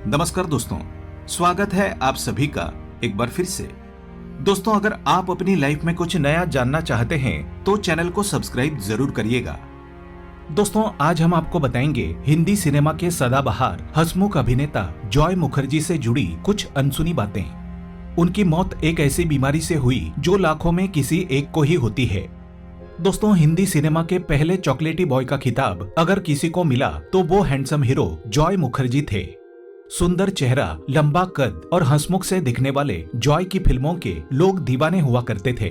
नमस्कार दोस्तों, स्वागत है आप सभी का एक बार फिर से। दोस्तों, अगर आप अपनी लाइफ में कुछ नया जानना चाहते हैं तो चैनल को सब्सक्राइब जरूर करिएगा। दोस्तों, आज हम आपको बताएंगे हिंदी सिनेमा के सदाबहार हंसमुख अभिनेता जॉय मुखर्जी से जुड़ी कुछ अनसुनी बातें। उनकी मौत एक ऐसी बीमारी से हुई जो लाखों में किसी एक को ही होती है। दोस्तों, हिंदी सिनेमा के पहले चॉकलेटी बॉय का खिताब अगर किसी को मिला तो वो हैंडसम हीरो जॉय मुखर्जी थे। सुंदर चेहरा, लंबा कद और हंसमुख से दिखने वाले जॉय की फिल्मों के लोग दीवाने हुआ करते थे।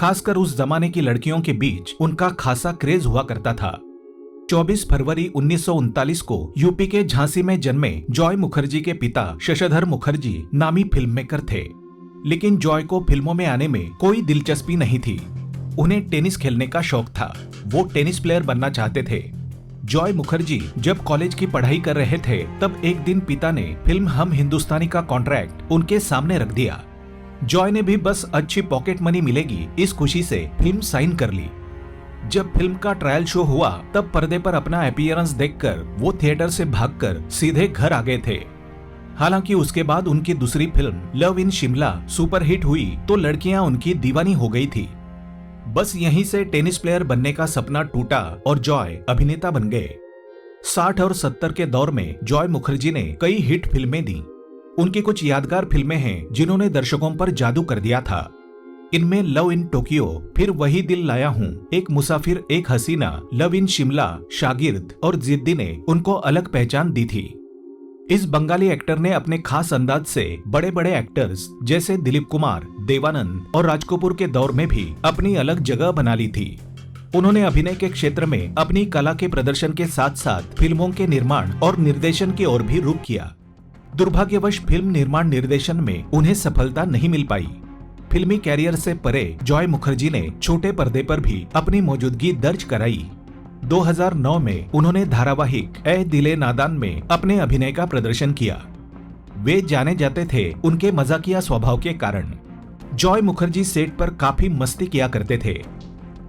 खासकर उस जमाने की लड़कियों के बीच उनका खासा क्रेज हुआ करता था। 24 फरवरी 1939 को यूपी के झांसी में जन्मे जॉय मुखर्जी के पिता शशधर मुखर्जी नामी फिल्म मेकर थे। लेकिन जॉय को फिल्मों में आने में कोई दिलचस्पी नहीं थी। उन्हें टेनिस खेलने का शौक था। वो टेनिस प्लेयर बनना चाहते थे। जॉय मुखर्जी जब कॉलेज की पढ़ाई कर रहे थे तब एक दिन पिता ने फिल्म हम हिंदुस्तानी का कॉन्ट्रैक्ट उनके सामने रख दिया। जॉय ने भी बस अच्छी पॉकेट मनी मिलेगी इस खुशी से फिल्म साइन कर ली। जब फिल्म का ट्रायल शो हुआ तब पर्दे पर अपना अपीयरेंस देखकर वो थिएटर से भागकर सीधे घर आ गए थे। हालांकि उसके बाद उनकी दूसरी film love in Shimla superhit हुई तो लड़कियां उनकी दीवानी हो गई थी। बस यहीं से टेनिस प्लेयर बनने का सपना टूटा और जॉय अभिनेता बन गए। 60 और 70 के दौर में जॉय मुखर्जी ने कई हिट फिल्में दी। उनकी कुछ यादगार फिल्में हैं जिन्होंने दर्शकों पर जादू कर दिया था। इनमें लव इन टोक्यो, फिर वही दिल लाया हूँ, एक मुसाफिर एक हसीना, लव इन शिमला, शागिर्द और जिद्दी ने उनको अलग पहचान दी थी। इस बंगाली एक्टर ने अपने खास अंदाज से बड़े बड़े एक्टर्स जैसे दिलीप कुमार, देवानंद और राज कपूर के दौर में भी अपनी अलग जगह बना ली थी। उन्होंने अभिनय के क्षेत्र में अपनी कला के प्रदर्शन के साथ साथ फिल्मों के निर्माण और निर्देशन की ओर भी रुख किया। दुर्भाग्यवश फिल्म निर्माण निर्देशन में उन्हें सफलता नहीं मिल पाई। फिल्मी कैरियर से परे जॉय मुखर्जी ने छोटे पर्दे पर भी अपनी मौजूदगी दर्ज कराई। 2009 में उन्होंने धारावाहिक ए दिले नादान में अपने अभिनय का प्रदर्शन किया। वे जाने जाते थे उनके मजाकिया स्वभाव के कारण। जॉय मुखर्जी सेट पर काफी मस्ती किया करते थे।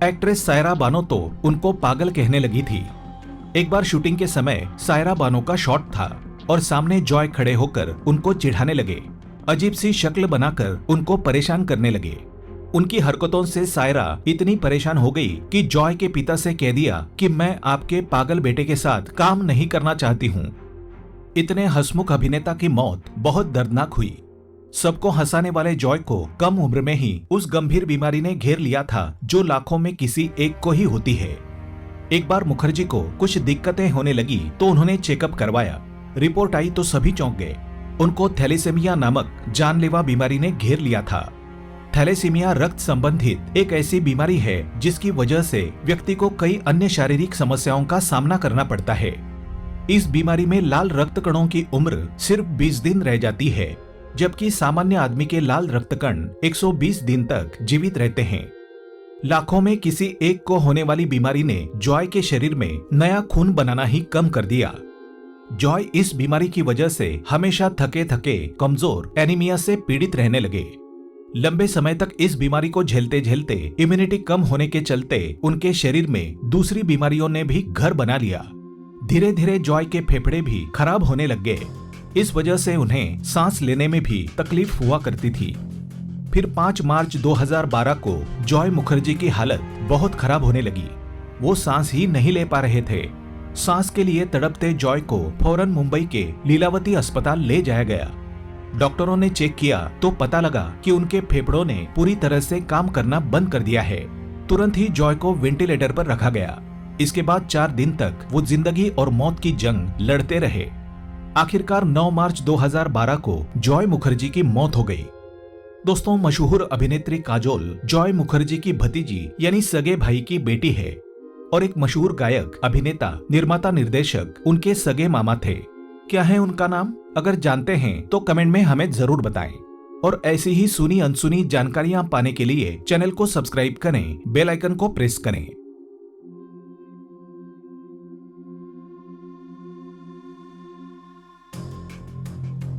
एक्ट्रेस सायरा बानो तो उनको पागल कहने लगी थी। एक बार शूटिंग के समय सायरा बानो का शॉट था और सामने जॉय खड़े होकर उनको चिढ़ाने लगे। अजीब सी शक्ल बनाकर उनको परेशान करने लगे। उनकी हरकतों से सायरा इतनी परेशान हो गई कि जॉय के पिता से कह दिया कि मैं आपके पागल बेटे के साथ काम नहीं करना चाहती हूँ। इतने हंसमुख अभिनेता की मौत बहुत दर्दनाक हुई। सबको हंसाने वाले जॉय को कम उम्र में ही उस गंभीर बीमारी ने घेर लिया था जो लाखों में किसी एक को ही होती है। एक बार मुखर्जी को कुछ दिक्कतें होने लगी तो उन्होंने चेकअप करवाया। रिपोर्ट आई तो सभी चौंक गए। उनको थैलेसीमिया नामक जानलेवा बीमारी ने घेर लिया था। थैलेसीमिया रक्त संबंधित एक ऐसी बीमारी है जिसकी वजह से व्यक्ति को कई अन्य शारीरिक समस्याओं का सामना करना पड़ता है। इस बीमारी में लाल रक्त कणों की उम्र सिर्फ 20 दिन रह जाती है, जबकि सामान्य आदमी के लाल रक्त कण 120 दिन तक जीवित रहते हैं। लाखों में किसी एक को होने वाली बीमारी ने जॉय के शरीर में नया खून बनाना ही कम कर दिया। जॉय इस बीमारी की वजह से हमेशा थके थके, कमजोर, एनीमिया से पीड़ित रहने लगे। लंबे समय तक इस बीमारी को झेलते झेलते इम्यूनिटी कम होने के चलते उनके शरीर में दूसरी बीमारियों ने भी घर बना लिया। धीरे धीरे जॉय के फेफड़े भी खराब होने लग गए। इस वजह से उन्हें सांस लेने में भी तकलीफ हुआ करती थी। फिर 5 मार्च 2012 को जॉय मुखर्जी की हालत बहुत खराब होने लगी। वो सांस ही नहीं ले पा रहे थे। सांस के लिए तड़पते जॉय को फौरन मुंबई के लीलावती अस्पताल ले जाया गया। डॉक्टरों ने चेक किया तो पता लगा कि उनके फेफड़ों ने पूरी तरह से काम करना बंद कर दिया है। तुरंत ही जॉय को वेंटिलेटर पर रखा गया। इसके बाद 4 दिन तक वो जिंदगी और मौत की जंग लड़ते रहे। आखिरकार 9 मार्च 2012 को जॉय मुखर्जी की मौत हो गई। दोस्तों, मशहूर अभिनेत्री काजोल जॉय मुखर्जी की भतीजी यानी सगे भाई की बेटी है और एक मशहूर गायक, अभिनेता, निर्माता, निर्देशक उनके सगे मामा थे। क्या है उनका नाम? अगर जानते हैं तो कमेंट में हमें जरूर बताएं। और ऐसी ही सुनी अनसुनी जानकारियां पाने के लिए चैनल को सब्सक्राइब करें, बेल आइकन को प्रेस करें।